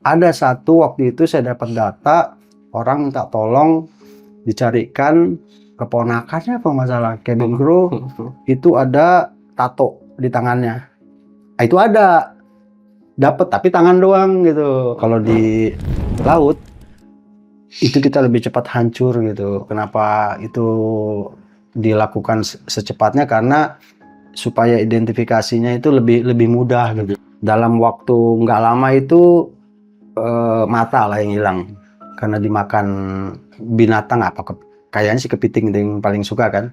Ada satu waktu itu saya dapat data, orang minta tolong dicarikan keponakannya apa masalah cabin crew itu ada tato di tangannya. Itu ada dapat tapi tangan doang gitu. Kalau di laut itu kita lebih cepat hancur gitu. Kenapa itu dilakukan secepatnya? Karena supaya identifikasinya itu lebih mudah gitu. Dalam waktu nggak lama itu mata lah yang hilang karena dimakan binatang apa kayaknya sih kepiting yang paling suka kan.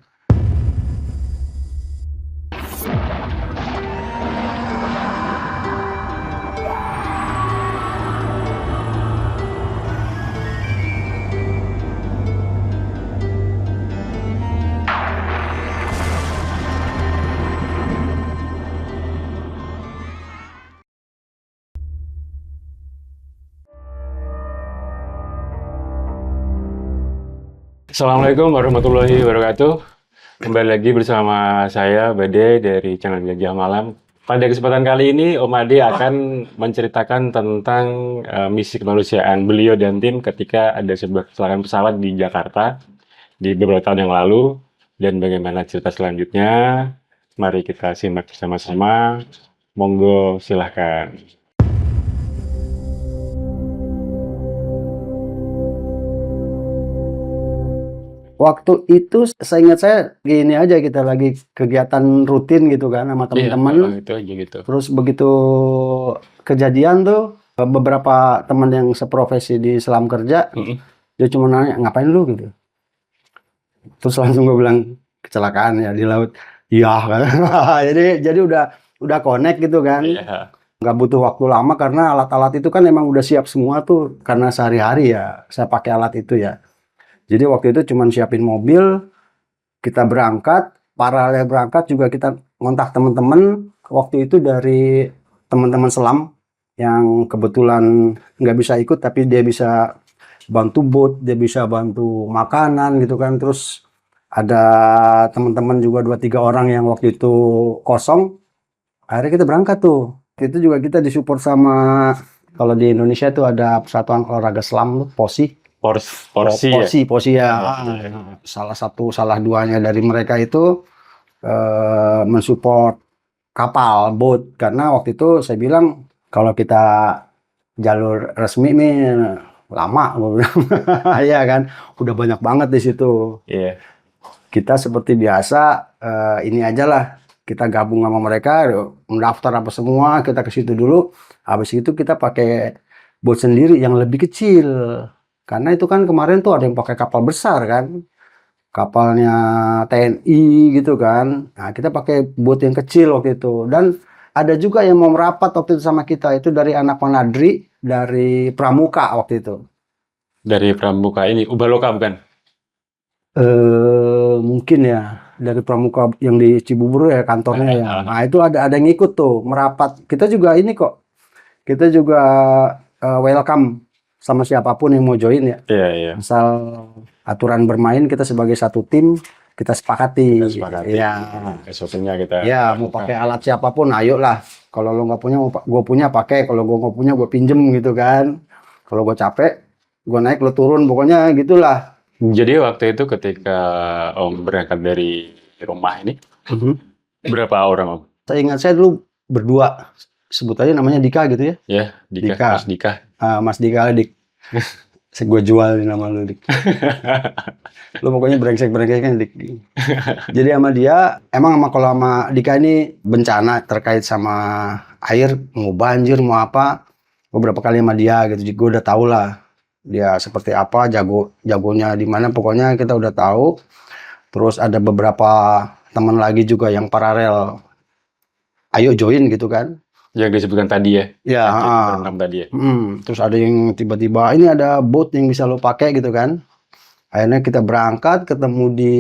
Assalamualaikum warahmatullahi wabarakatuh. Kembali lagi bersama saya Bade dari channel Jelajah Malam. Pada kesempatan kali ini Om Ade akan menceritakan tentang misi kemanusiaan beliau dan tim ketika ada sebuah kecelakaan pesawat di Jakarta di beberapa tahun yang lalu, dan bagaimana cerita selanjutnya. Mari kita simak bersama-sama. Monggo silahkan. Waktu itu saya ingat saya gini aja, kita lagi kegiatan rutin gitu kan sama teman-teman. Itu aja gitu. Terus begitu kejadian tuh beberapa teman yang seprofesi di selam kerja, dia cuma nanya ngapain lu gitu. Terus langsung gue bilang kecelakaan ya di laut. Iya kan. jadi udah connect gitu kan. Nggak butuh waktu lama karena alat-alat itu kan emang udah siap semua tuh karena sehari-hari ya saya pakai alat itu ya. Jadi waktu itu cuma siapin mobil, kita berangkat, paralel berangkat juga kita ngontak teman-teman waktu itu dari teman-teman selam yang kebetulan nggak bisa ikut tapi dia bisa bantu boat, dia bisa bantu makanan gitu kan. Terus ada teman-teman juga 2-3 orang yang waktu itu kosong, akhirnya kita berangkat tuh. Itu juga kita disupport sama, kalau di Indonesia tuh ada Persatuan Olahraga Selam, POSI. Porsi ya. Salah duanya dari mereka itu mensupport kapal, boat. Karena waktu itu saya bilang kalau kita jalur resmi nih lama, gue bilang. Ya kan, udah banyak banget di situ. Kita seperti biasa ini aja lah, kita gabung sama mereka, mendaftar apa semua, kita ke situ dulu. Habis itu kita pakai boat sendiri yang lebih kecil. Karena itu kan kemarin tuh ada yang pakai kapal besar kan, kapalnya TNI gitu kan. Nah kita pakai boat yang kecil waktu itu. Dan ada juga yang mau merapat waktu itu sama kita, itu dari anak Manadri, dari Pramuka waktu itu. Dari Pramuka ini, Ubaloka bukan? Mungkin ya dari Pramuka yang di Cibubur ya kantornya ya. Nah itu ada yang ikut tuh merapat. Kita juga ini kok, kita juga welcome sama siapapun yang mau join ya. Asal aturan bermain kita sebagai satu tim kita sepakati. Ya. SOP-nya kita. Ya mau pakai alat siapapun, ayo lah. Kalau lo nggak punya, gue punya pakai. Kalau gue nggak punya, gue pinjem gitu kan. Kalau gue capek, gue naik, lo turun. Pokoknya gitulah. Jadi waktu itu ketika Om berangkat dari rumah ini, berapa orang Om? Saya ingat saya dulu berdua. Sebut aja namanya Dika gitu ya. Ya, Dika. Mas Dika. Mas Dika, Dik. Gue jual nama lu, Dik. Lu pokoknya brengsek-brengseknya, Dik. Jadi sama dia, emang kalau sama Dika ini bencana terkait sama air, mau banjir, mau apa. Beberapa kali sama dia gitu, gue udah tahu lah dia seperti apa, jagonya di mana, pokoknya kita udah tahu. Terus ada beberapa teman lagi juga yang paralel, ayo join gitu kan. Yang disebutkan tadi ya? Ya, tadi ya. Terus ada yang tiba-tiba ini ada boat yang bisa lo pakai gitu kan. Akhirnya kita berangkat, ketemu di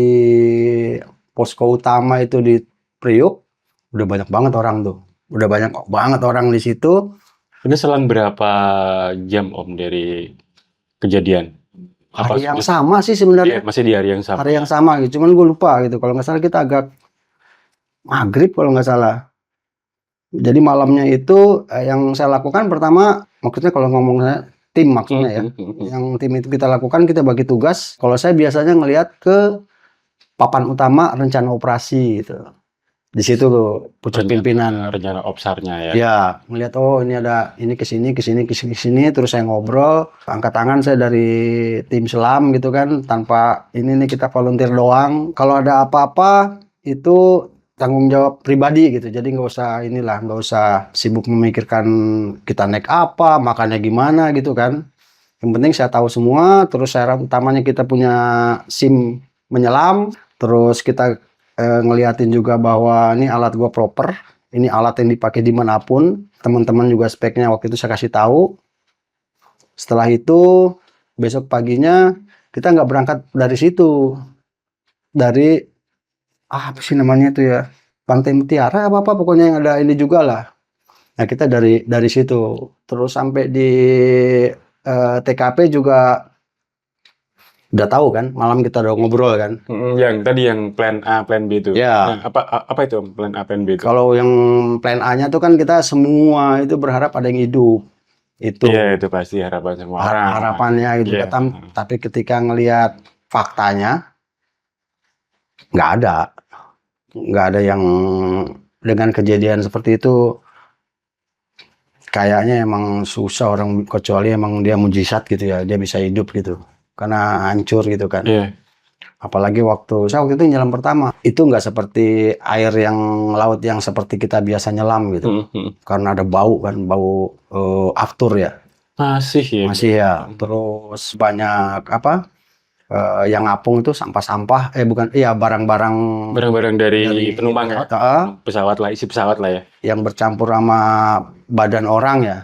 posko utama itu di Priuk. Udah banyak banget orang tuh. Udah banyak banget orang di situ. Ini selang berapa jam Om dari kejadian? Hari yang sama sih sebenarnya. Masih di hari yang sama. Hari yang sama gitu. Cuman gue lupa gitu. Kalau nggak salah kita agak maghrib kalau nggak salah. Jadi malamnya itu yang saya lakukan pertama, maksudnya kalau ngomongnya tim maksudnya ya. Yang tim itu kita lakukan, kita bagi tugas. Kalau saya biasanya ngelihat ke papan utama rencana operasi gitu. Di situ tuh pucuk pimpinan. Rencana opsarnya ya. Ya, ngelihat oh ini ada ini ke sini ke sini ke sini ke sini, terus saya ngobrol, angkat tangan saya dari tim selam gitu kan, tanpa ini nih kita volunteer doang. Kalau ada apa-apa itu tanggung jawab pribadi gitu. Jadi nggak usah inilah, nggak usah sibuk memikirkan kita naik apa, makannya gimana gitu kan. Yang penting saya tahu semua, terus syarat utamanya kita punya SIM menyelam, terus kita ngeliatin juga bahwa ini alat gua proper, ini alat yang dipakai dimanapun, teman-teman juga speknya waktu itu saya kasih tahu. Setelah itu besok paginya kita nggak berangkat dari situ, dari apa sih namanya itu ya, Pantai Mutiara apa pokoknya yang ada ini juga lah. Nah kita dari situ terus sampai di TKP juga udah tahu kan, malam kita udah ngobrol kan. Yang tadi yang plan A, plan B itu. Ya. Nah, apa itu plan A, plan B itu? Kalau yang plan A-nya tuh kan kita semua itu berharap ada yang hidup. Itu Iya, itu pasti harapan semua orang. harapannya gitu. Iya. Tapi ketika ngelihat faktanya nggak ada yang dengan kejadian seperti itu, kayaknya emang susah orang, kecuali emang dia mujizat gitu ya, dia bisa hidup gitu. Karena hancur gitu kan. Iya. Apalagi saya waktu itu nyelam pertama, itu nggak seperti air yang laut yang seperti kita biasa nyelam gitu. Karena ada bau kan, bau aftur ya. Masih ya. Masih ya. Terus banyak apa? Yang ngapung itu sampah-sampah, bukan, iya barang-barang Barang-barang dari penumpang ya. Pesawat lah, isi pesawat lah ya. Yang bercampur sama badan orang ya.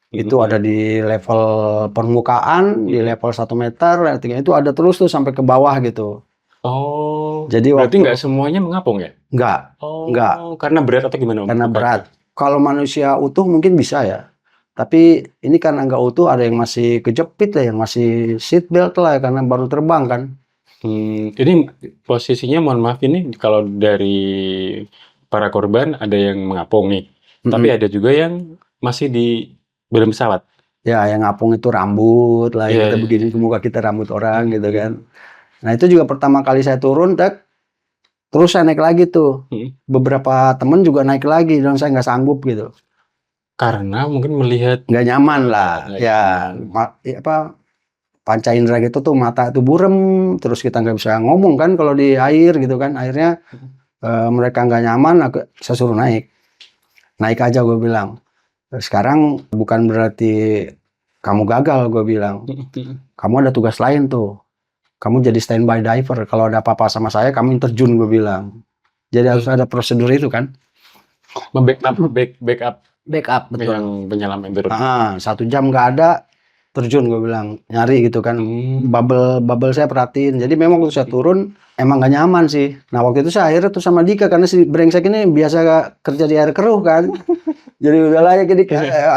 Itu ada di level permukaan, di level 1 meter, itu ada terus tuh sampai ke bawah gitu. Oh, Jadi berarti nggak semuanya mengapung ya? Nggak, Oh, nggak. karena berat atau gimana? Om? Karena berat. Kalau manusia utuh mungkin bisa ya. Tapi ini karena nggak utuh, ada yang masih kejepit lah, yang masih seat belt lah, karena baru terbang kan. Ini posisinya, mohon maaf ini, kalau dari para korban ada yang mengapung nih, tapi ada juga yang masih di dalam pesawat. Ya, yang ngapung itu rambut lah, Iya, kita iya. begini ke muka kita rambut orang gitu kan. Nah itu juga pertama kali saya turun, terus saya naik lagi tuh. Beberapa temen juga naik lagi, dan saya nggak sanggup gitu. Karena mungkin melihat Nggak nyaman lah, ya apa, panca indera gitu tuh, mata itu burem, terus kita nggak bisa ngomong kan kalau di air gitu kan. Akhirnya mereka nggak nyaman, saya suruh naik aja, gue bilang. Sekarang bukan berarti kamu gagal, gue bilang. Kamu ada tugas lain tuh. Kamu jadi standby diver. Kalau ada apa-apa sama saya, kamu terjun, gue bilang. Jadi harus ada prosedur itu kan. Backup Betul. yang penyelam yang turun. 1 jam nggak ada, terjun, gue bilang. Nyari gitu kan. Bubble saya perhatiin. Jadi memang waktu saya turun, emang gak nyaman sih. Nah waktu itu saya akhirnya tuh sama Dika, karena si brengsek ini biasa kerja di air keruh kan. Jadi udahlah ya, jadi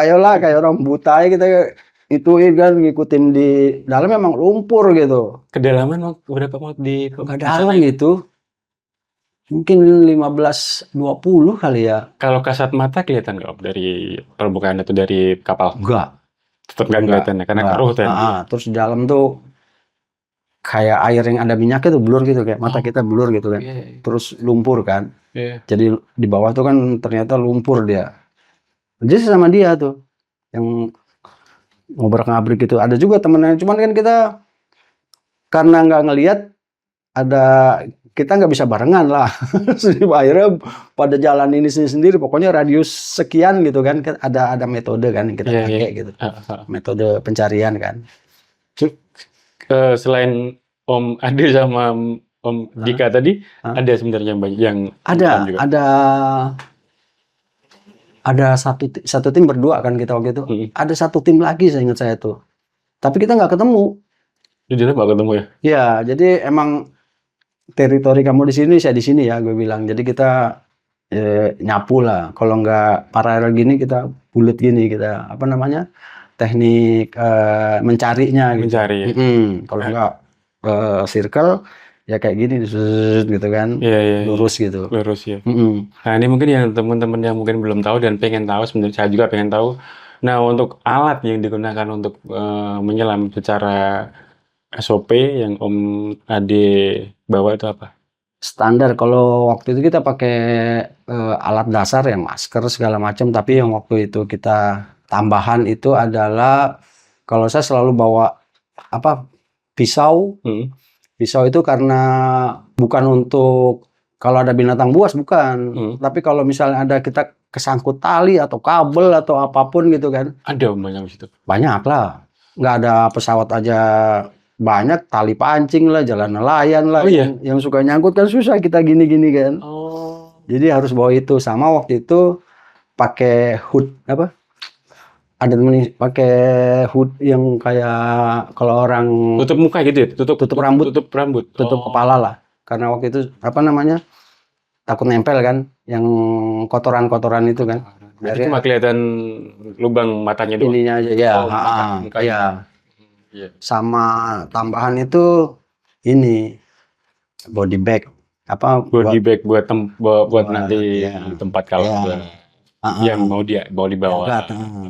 ayolah kayak orang buta ya kita ituin kan, ngikutin di dalam, memang lumpur gitu. Kedalaman berapa mau di? Nggak dalam gitu. Mungkin 15-20 kali ya. Kalau kasat mata kelihatan nggak Om, dari permukaan itu dari kapal? Enggak. Tetap nggak kelihatan ya, karena keruh tadi. Terus di dalam tuh kayak air yang ada minyaknya tuh blur gitu, kayak mata kita blur gitu kan. Terus lumpur kan. Jadi di bawah tuh kan ternyata lumpur dia. Jadi sama dia tuh yang ngobrak-ngabrik gitu. Ada juga temennya, cuman kan kita karena nggak ngelihat, kita nggak bisa barengan lah. Akhirnya pada jalan ini sendiri, pokoknya radius sekian gitu kan. Ada metode kan yang kita pakai gitu. Metode pencarian kan. Selain Om Ade sama Om Dika tadi, ada sebenarnya banyak yang ada satu tim berdua kan kita waktu itu. Ada satu tim lagi, saya ingat saya tuh. Tapi kita nggak ketemu. Jadi nggak ketemu ya? Ya, jadi emang teritori kamu di sini, saya di sini ya, gue bilang. Jadi kita nyapu lah. Kalau nggak paralel gini, kita bulat gini, kita apa namanya, teknik mencarinya. Gitu. Mencari. Kalau nggak circle, ya kayak gini zzzz, gitu kan, Iya, iya, iya. lurus gitu. Lurus ya. Mm-mm. Nah, ini mungkin yang teman-teman yang mungkin belum tahu dan pengen tahu, sebenarnya saya juga pengen tahu. Nah, untuk alat yang digunakan untuk menyelam secara SOP yang Om Ade bawa itu apa? Standar kalau waktu itu kita pakai alat dasar ya masker segala macam, tapi yang waktu itu kita tambahan itu adalah kalau saya selalu bawa apa pisau. Hmm. Pisau itu karena bukan untuk kalau ada binatang buas bukan, Hmm. tapi kalau misalnya ada kita kesangkut tali atau kabel atau apapun gitu kan, Ada Om banyak di situ. banyak lah. Nggak ada pesawat aja banyak, tali pancing lah, jalan nelayan lah, Oh iya. yang suka nyangkut kan susah kita gini-gini kan. Oh. Jadi harus bawa itu. Sama waktu itu pakai hood apa? Ada temen pakai hood yang kayak kalau orang Tutup muka gitu ya? Tutup rambut. Tutup rambut. tutup Oh. kepala lah. Karena waktu itu apa namanya? Takut nempel kan, yang kotoran-kotoran itu kan. Berarti cuma kelihatan lubang matanya doang. Ininya aja ya, Oh, mukanya. ya. Iya. Sama tambahan itu ini body bag apa Body bag buat buat nanti ya. di tempat kalau Ya. ada yang mau dibawa Ya,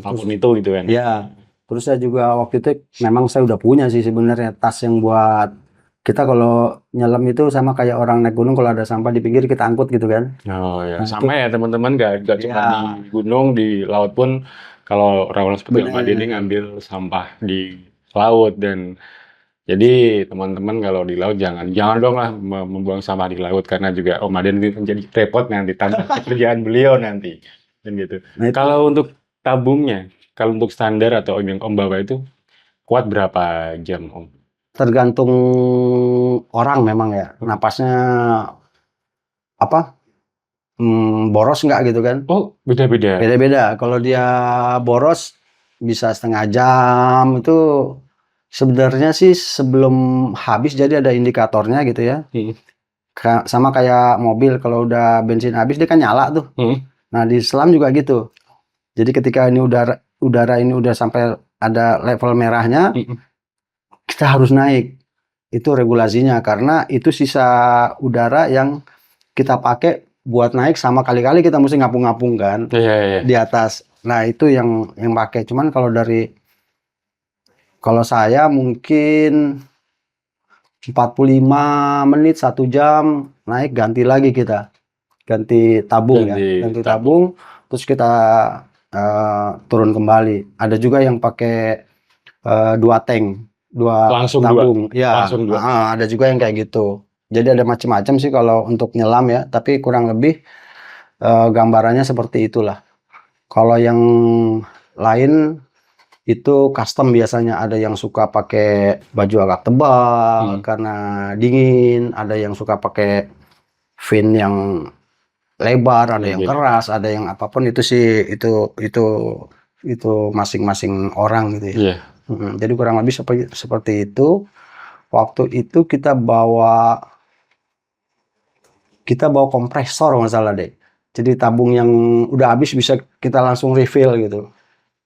apapun itu gitu kan. Ya, terus saya juga waktu itu memang saya udah punya sih sebenarnya tas yang buat kita kalau nyelam itu sama kayak orang naik gunung kalau ada sampah di pinggir kita angkut gitu kan. Oh ya, Nah, sama ya teman-teman, nggak cuma Ya. di gunung, di laut pun kalau orang-orang seperti Om Bener. Ade ini ngambil sampah di laut. Dan jadi teman-teman kalau di laut jangan dong lah membuang sampah di laut, karena juga Om Ade nanti menjadi repot nanti tambah pekerjaan beliau nanti dan gitu. Nah, itu Kalau untuk tabungnya, kalau untuk standar atau yang Om bawa itu kuat berapa jam Om? tergantung orang memang ya. Napasnya apa? Boros nggak gitu kan? Oh, beda-beda. Beda-beda. Kalau dia boros bisa setengah jam itu sebenarnya sih sebelum habis jadi ada indikatornya gitu ya. Hmm. Sama kayak mobil kalau udah bensin habis dia kan nyala tuh. Hmm. Nah di selam juga gitu. Jadi ketika ini udara ini udah sampai ada level merahnya, kita harus naik. Itu regulasinya karena itu sisa udara yang kita pakai buat naik sama kali-kali kita mesti ngapung-ngapung kan Iya. di atas. Nah itu yang pakai. Cuman kalau saya mungkin 45 menit 1 jam naik ganti lagi kita. Ganti tabung ya. Ganti tabung terus kita turun kembali. Ada juga yang pakai 2 tank, 2 Langsung tabung. Ya, langsung dua. ada juga yang kayak gitu. Jadi ada macam-macam sih kalau untuk nyelam ya, tapi kurang lebih gambarannya seperti itulah. Kalau yang lain itu custom biasanya, ada yang suka pakai baju agak tebal karena dingin, ada yang suka pakai fin yang lebar, ada yang keras, ada yang apapun itu sih itu masing-masing orang gitu ya. Iya. Jadi kurang lebih seperti itu. Waktu itu kita bawa kompresor masalah deh. Jadi tabung yang udah habis bisa kita langsung refill gitu.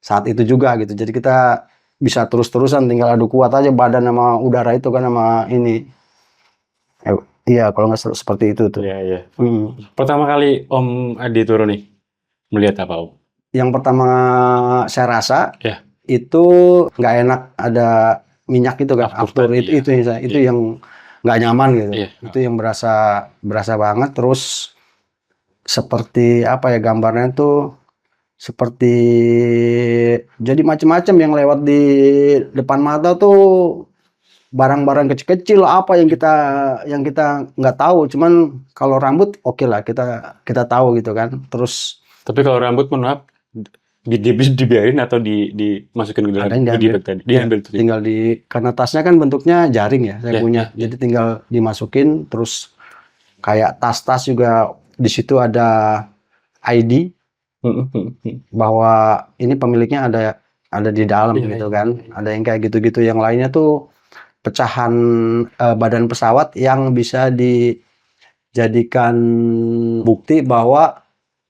Saat itu juga gitu. Jadi kita bisa terus-terusan, tinggal adu kuat aja badan sama udara itu kan sama ini. Iya, kalau nggak seperti itu tuh. Iya. Pertama kali Om Ade turun nih, melihat apa Om? Yang pertama saya rasa itu nggak enak, ada minyak itu kan, aftur itu yang nggak nyaman gitu. Itu yang berasa banget. Terus seperti apa ya gambarnya tuh, seperti jadi macam-macam yang lewat di depan mata tuh, barang-barang kecil-kecil apa yang kita nggak tahu. Cuman kalau rambut oke lah, kita tahu gitu kan. Terus tapi kalau rambut maaf dibiarin atau dimasukin ke dalam diambil tinggal karena tasnya kan bentuknya jaring ya saya punya. Jadi tinggal dimasukin. Terus kayak tas-tas juga di situ ada ID bahwa ini pemiliknya ada di dalam gitu kan. Ada yang kayak gitu-gitu. Yang lainnya tuh pecahan badan pesawat yang bisa dijadikan bukti bahwa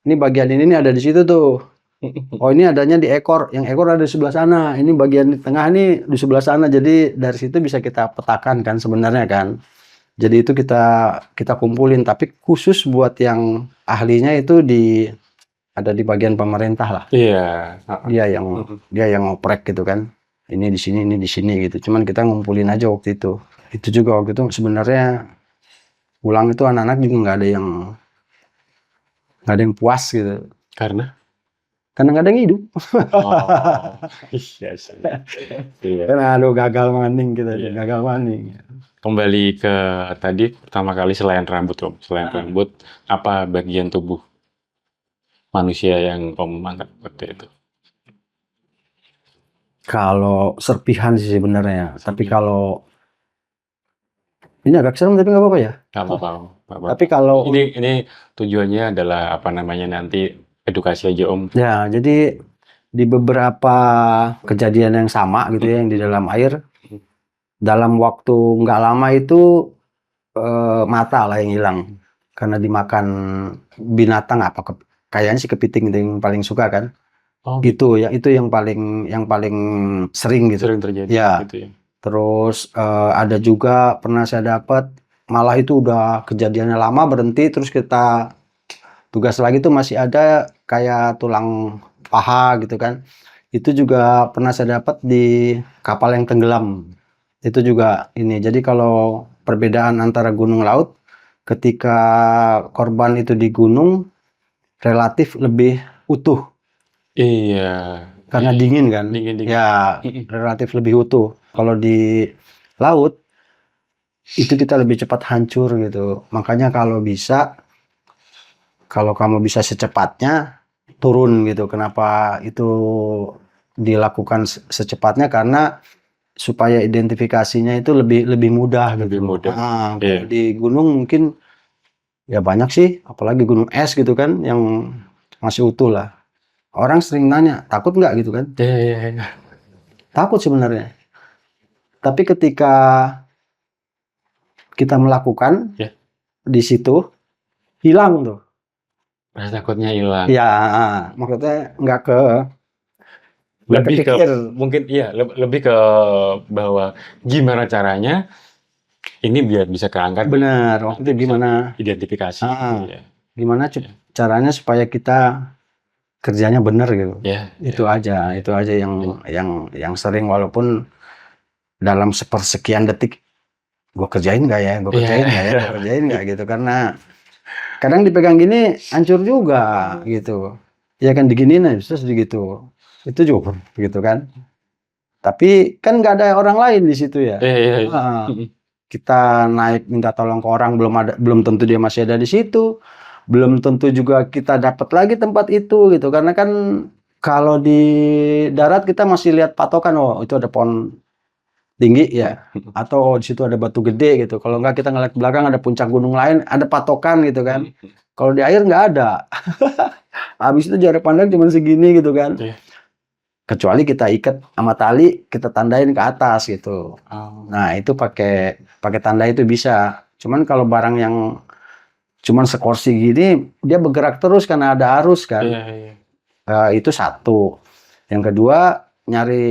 ini bagian ini ada di situ tuh. Oh ini adanya di ekor, yang ekor ada di sebelah sana. Ini bagian di tengah nih di sebelah sana. Jadi dari situ bisa kita petakan kan sebenarnya kan. Jadi itu kita kumpulin, tapi khusus buat yang ahlinya itu ada di bagian pemerintah lah. Iya. Dia yang ngoprek gitu kan. Ini di sini, ini di sini gitu. Cuman kita ngumpulin aja waktu itu. Itu juga waktu itu sebenarnya pulang itu anak-anak juga nggak ada yang puas gitu. Karena? Karena nggak ada yang hidup. Oh, iya sih. Iya. Karena aduh gagal maning kita, Iya. gagal maning. Kembali ke tadi pertama kali selain rambut Om, selain rambut apa bagian tubuh manusia yang Om angkat waktu itu? Kalau serpihan sih sebenarnya, tapi Serpihan. kalau ini agak serem tapi nggak apa-apa ya. Nggak apa-apa, Om. Nggak apa-apa. Tapi kalau Ini tujuannya adalah apa namanya nanti edukasi aja Om. ya, jadi di beberapa kejadian yang sama gitu ya, yang di dalam air, dalam waktu nggak lama itu mata lah yang hilang karena dimakan binatang apa kayaknya sih kepiting itu yang paling suka kan. Oh, Itu yang paling sering gitu. sering terjadi Ya. gitu ya. Terus ada juga pernah saya dapat malah itu udah kejadiannya lama berhenti terus kita tugas lagi tuh masih ada kayak tulang paha gitu kan. Itu juga pernah saya dapat di kapal yang tenggelam. Itu juga ini. Jadi kalau perbedaan antara gunung laut ketika korban itu di gunung relatif lebih utuh Iya. karena dingin kan. Dingin. Ya, relatif lebih utuh. Kalau di laut itu kita lebih cepat hancur gitu. Makanya kalau kamu bisa secepatnya turun gitu. Kenapa itu dilakukan secepatnya? Karena supaya identifikasinya itu lebih mudah Lebih gitu. mudah. Kalau di gunung mungkin ya banyak sih, apalagi gunung es gitu kan yang masih utuh lah. Orang sering nanya, takut nggak gitu kan? Iya. Takut sebenarnya. Tapi ketika kita melakukan Ya. di situ hilang tuh. Rasa takutnya hilang. Ya, maksudnya nggak Lebih ke kepikir. mungkin iya lebih ke bahwa gimana caranya ini biar bisa keangkat Benar, waktu itu gimana identifikasi. Iya. gimana caranya supaya kita kerjanya benar gitu. Ya. Itu aja yang sering walaupun dalam sepersekian detik gue kerjain nggak ya, gue kerjain nggak gitu karena kadang dipegang gini hancur juga gitu. Ya kan diginiin aja terus gitu. Itu juga gitu kan. Tapi kan nggak ada orang lain di situ ya. Iya. Kita naik minta tolong ke orang belum tentu dia masih ada di situ. Belum tentu juga kita dapat lagi tempat itu gitu. Karena kan kalau di darat kita masih lihat patokan, oh itu ada pohon tinggi ya, atau di situ ada batu gede gitu. Kalau nggak kita ngeliat ke belakang ada puncak gunung lain, ada patokan gitu kan. Kalau di air nggak ada. Habis itu jarak pandang cuma segini gitu kan. Iya. Kecuali kita ikat sama tali, kita tandain ke atas gitu. Nah itu pakai tanda itu bisa. Cuman kalau barang yang cuman sekursi gini, dia bergerak terus karena ada arus kan. Iya. Itu satu. Yang kedua nyari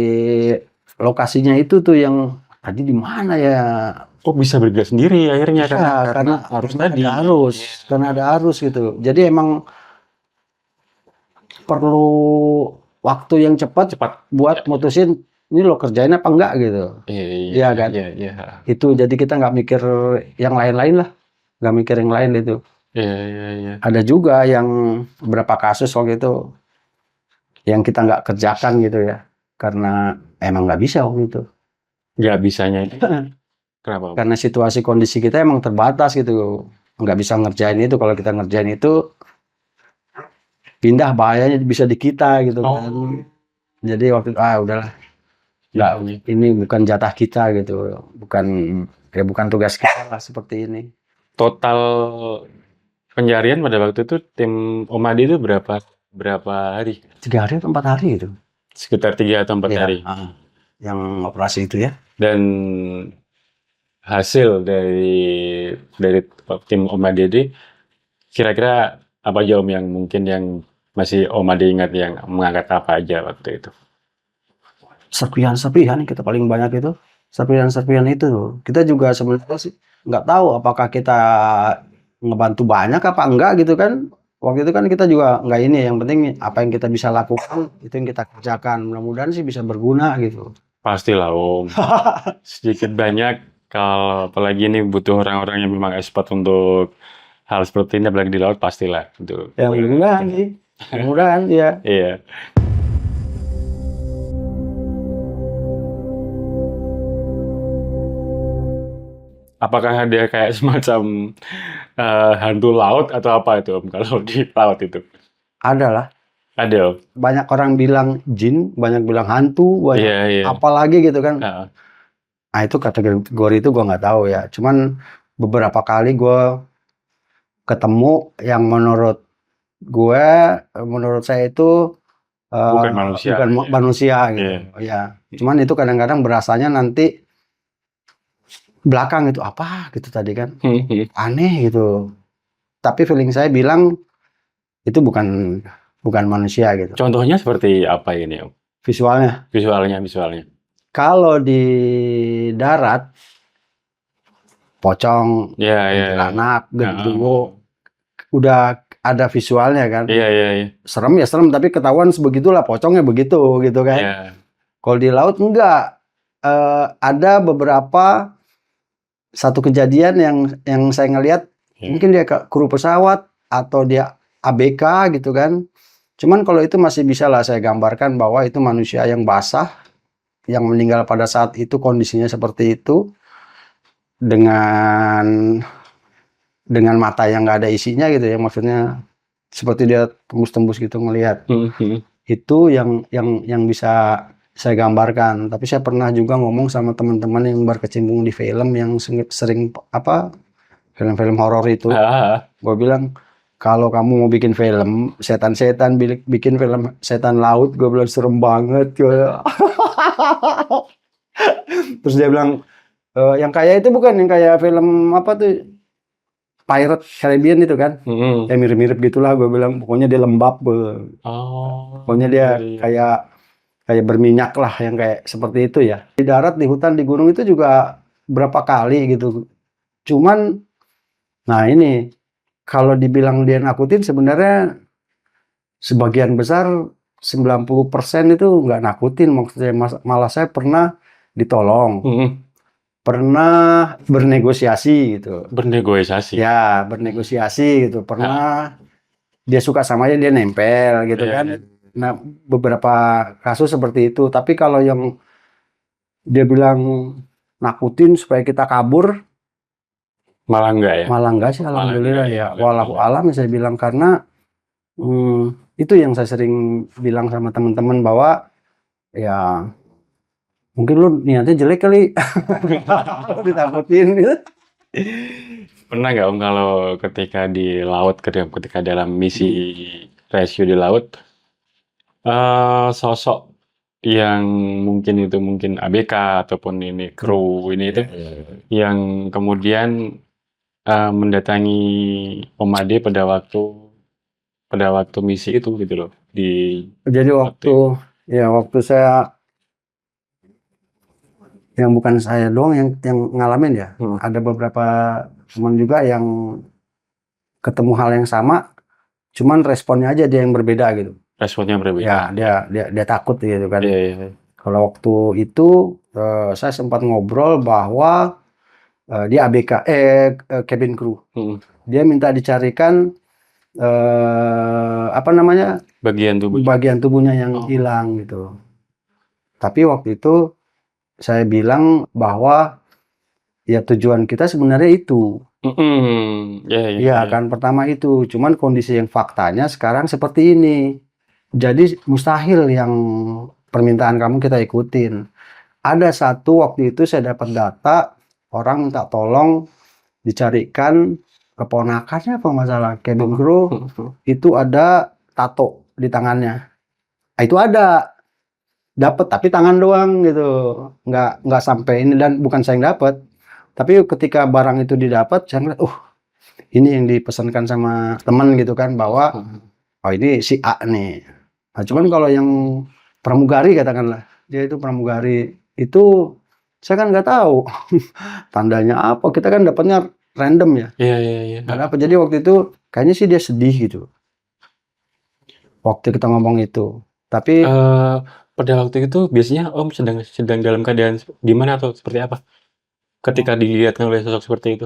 lokasinya itu tuh yang tadi di mana ya? Oh bisa bergerak sendiri akhirnya karena arus tadi. Karena ada arus gitu. Jadi emang perlu waktu yang cepat buat mutusin ini lo kerjain apa enggak gitu. Iya kan? Iya. Itu jadi kita nggak mikir yang lain-lain lah. Nggak mikir yang lain itu. Iya. Ada juga yang beberapa kasus waktu itu yang kita nggak kerjakan gitu ya. Karena emang nggak bisa waktu itu. Nggak bisanya itu. Kenapa? Karena situasi kondisi kita emang terbatas gitu. Nggak bisa ngerjain itu. Kalau kita ngerjain itu pindah bahayanya bisa di kita gitu kan. Jadi waktu itu udahlah. Nggak, ini bukan jatah kita gitu. Bukan tugas kita lah seperti ini. Total pencarian pada waktu itu tim Om Adi itu berapa hari? 3 hari atau 4 hari gitu. Sekitar 3 atau 4 hari. Yang operasi itu ya. Dan hasil dari tim Om Adi ini kira-kira apa aja Om yang mungkin yang masih Om Adi ingat yang mengangkat apa aja waktu itu? Serpihan kita paling banyak itu. serpihan-serpihan itu loh. Kita juga sebenarnya sih nggak tahu apakah kita ngebantu banyak apa enggak gitu kan. Waktu itu kan kita juga nggak ini, yang penting apa yang kita bisa lakukan itu yang kita kerjakan. Mudah-mudahan sih bisa berguna gitu. Pastilah Om. Sedikit banyak kalau apalagi ini butuh orang-orang yang memang expert untuk hal seperti ini apalagi di laut pastilah itu. Ya mudah-mudahan sih. Mudah-mudahan ya. Iya. Apakah dia kayak semacam hantu laut atau apa itu Om kalau di laut itu? Ada lah. Ada Om. Banyak orang bilang jin, banyak bilang hantu, banyak Iya, iya. apalagi gitu kan. Heeh. Nah itu kategori itu gua nggak tahu ya. Cuman beberapa kali gua ketemu yang menurut saya itu Bukan manusia. bukan Iya. manusia gitu. Ya. Cuman itu kadang-kadang berasanya nanti belakang itu apa gitu tadi kan. Aneh gitu. Tapi feeling saya bilang itu bukan manusia gitu. Contohnya seperti apa ini Om? Visualnya. Visualnya. Kalau di darat pocong, Iya, iya. kuntilanak, Heeh. genderuwo, udah ada visualnya kan. Iya, iya. Serem ya serem, tapi ketahuan sebegitulah, pocongnya begitu gitu kan. Iya. Kalau di laut enggak. Ada beberapa satu kejadian yang saya ngelihat, Iya. mungkin dia kru pesawat atau dia ABK gitu kan. Cuman kalau itu masih bisa lah saya gambarkan bahwa itu manusia yang basah, yang meninggal pada saat itu kondisinya seperti itu, dengan mata yang nggak ada isinya gitu ya, maksudnya seperti dia tembus-tembus gitu ngelihat. Itu yang bisa saya gambarkan. Tapi saya pernah juga ngomong sama teman-teman yang berkecimpung di film yang sering apa film-film horor itu. Gue bilang kalau kamu mau bikin film setan-setan, bikin film setan laut, gue bilang serem banget. Terus dia bilang yang kayak itu bukan yang kayak film apa tuh, Pirate Caribbean itu kan, ya mirip-mirip gitulah. Gue bilang pokoknya dia lembab, pokoknya dia kayak berminyak lah, yang kayak seperti itu ya. Di darat, di hutan, di gunung itu juga berapa kali gitu. Cuman, nah ini kalau dibilang dia nakutin, sebenarnya sebagian besar 90% itu nggak nakutin. Maksudnya malah saya pernah ditolong, pernah bernegosiasi gitu. Bernegosiasi. Ya, bernegosiasi gitu. Pernah dia suka sama dia nempel gitu kan. Nah, beberapa kasus seperti itu. Tapi kalau yang dia bilang nakutin supaya kita kabur, malah enggak ya? malah enggak sih, alhamdulillah ya. Walau alam saya bilang, karena itu yang saya sering bilang sama teman-teman bahwa ya mungkin lu niatnya jelek kali, ditakutin gitu. Pernah nggak Om kalau ketika di laut, ketika dalam misi rescue di laut, sosok yang mungkin ABK ataupun ini kru ini itu yang kemudian mendatangi Om Ade pada waktu misi itu gitu loh. Jadi waktu saya, yang bukan saya doang yang ngalamin ya, ada beberapa teman juga yang ketemu hal yang sama, cuman responnya aja dia yang berbeda gitu. Responnya berbeda. Ya, dia takut gitu kan. Kalau waktu itu saya sempat ngobrol bahwa dia ABK, cabin crew. Dia minta dicarikan bagian tubuhnya yang hilang gitu. Tapi waktu itu saya bilang bahwa ya tujuan kita sebenarnya itu. Iya kan, pertama itu. Cuman kondisi yang faktanya sekarang seperti ini. Jadi mustahil yang permintaan kamu kita ikutin. Ada satu waktu itu saya dapat data, orang minta tolong dicarikan keponakannya apa masalah cabin crew, itu ada tato di tangannya. Itu ada dapat, tapi tangan doang gitu, nggak sampai ini, dan bukan saya yang dapat. Tapi ketika barang itu didapat, saya ngeliat, ini yang dipesankan sama teman gitu kan, bahwa ini si A nih. Nah, cuman kalau yang pramugari katakanlah, dia itu pramugari itu Saya kan nggak tahu tandanya apa. Kita kan dapatnya random ya. Iya, iya, iya. Nggak dapat. Jadi waktu itu kayaknya sih dia sedih gitu. Waktu kita ngomong itu. Tapi Pada waktu itu biasanya Om sedang sedang dalam keadaan gimana atau seperti apa? Ketika dilihatkan oleh sosok seperti itu?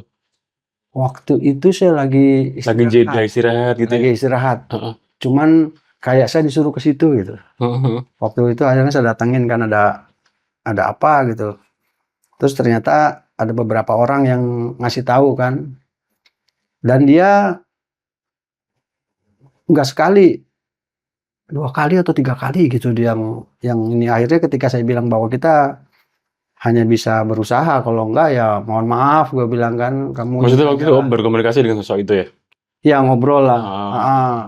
waktu itu saya lagi Lagi jeda istirahat. istirahat gitu ya? Lagi istirahat. Heeh. Cuman kayak saya disuruh ke situ gitu. Heeh, heeh. Waktu itu akhirnya saya datengin kan ada apa gitu. Terus ternyata ada beberapa orang yang ngasih tahu kan. Dan dia nggak sekali, 2 kali atau 3 kali gitu dia yang ini. Akhirnya ketika saya bilang bahwa kita hanya bisa berusaha, kalau enggak ya mohon maaf, gue bilang kan, kamu ini Maksudnya waktu aja itu lah. Om berkomunikasi dengan sosok itu ya? Ya ngobrol lah. Ah.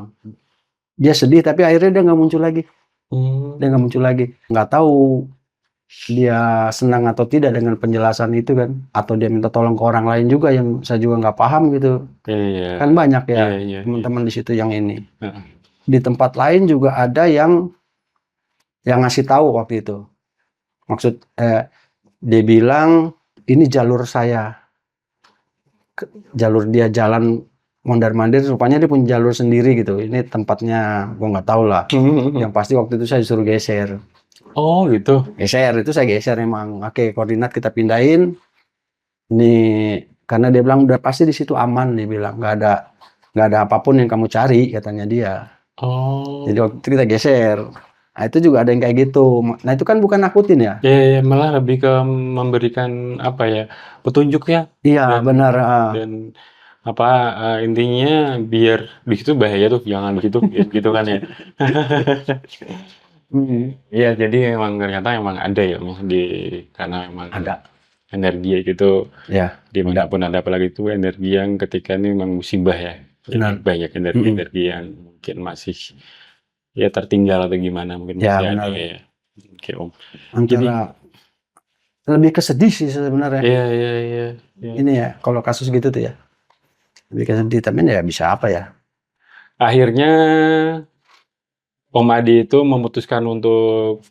Dia sedih tapi akhirnya dia nggak muncul lagi. Hmm. Dia nggak muncul lagi. Nggak tahu dia senang atau tidak dengan penjelasan itu kan, atau dia minta tolong ke orang lain juga yang saya juga nggak paham gitu. Iya. Kan banyak ya Iya, iya, iya. teman-teman di situ yang ini. Heeh. Di tempat lain juga ada yang ngasih tahu waktu itu. Maksud dia bilang ini jalur saya. Jalur dia jalan mondar-mandir, rupanya dia punya jalur sendiri gitu. Ini tempatnya gua nggak tahu lah. Yang pasti waktu itu saya disuruh geser. Oh gitu. Geser itu saya geser emang. Oke, koordinat kita pindahin. Ini karena dia bilang udah pasti di situ aman, dia bilang nggak ada apapun yang kamu cari katanya dia. Oh. Jadi waktu itu kita geser. Nah itu juga ada yang kayak gitu. Nah itu kan bukan nakutin ya? Iya, malah lebih ke memberikan apa ya, petunjuk ya. Iya Dan benar. dan apa intinya biar di situ bahaya tuh, jangan di situ gitu kan ya. Iya, jadi emang ternyata emang ada ya Mas di karena emang Ada. energi gitu Ya. dimanapun ada, apalagi itu energi yang ketika ini memang musibah ya. Jadi Benar. banyak energi-energi yang mungkin masih ya tertinggal atau gimana mungkin Ya, masih ada benar. ya. Oke Om. Jadi Antara lebih ke sedih sih sebenarnya. iya, iya, iya. Ini ya kalau kasus gitu tuh ya. Lebih ke sedih, tapi ya bisa apa ya? Akhirnya Om Adi itu memutuskan untuk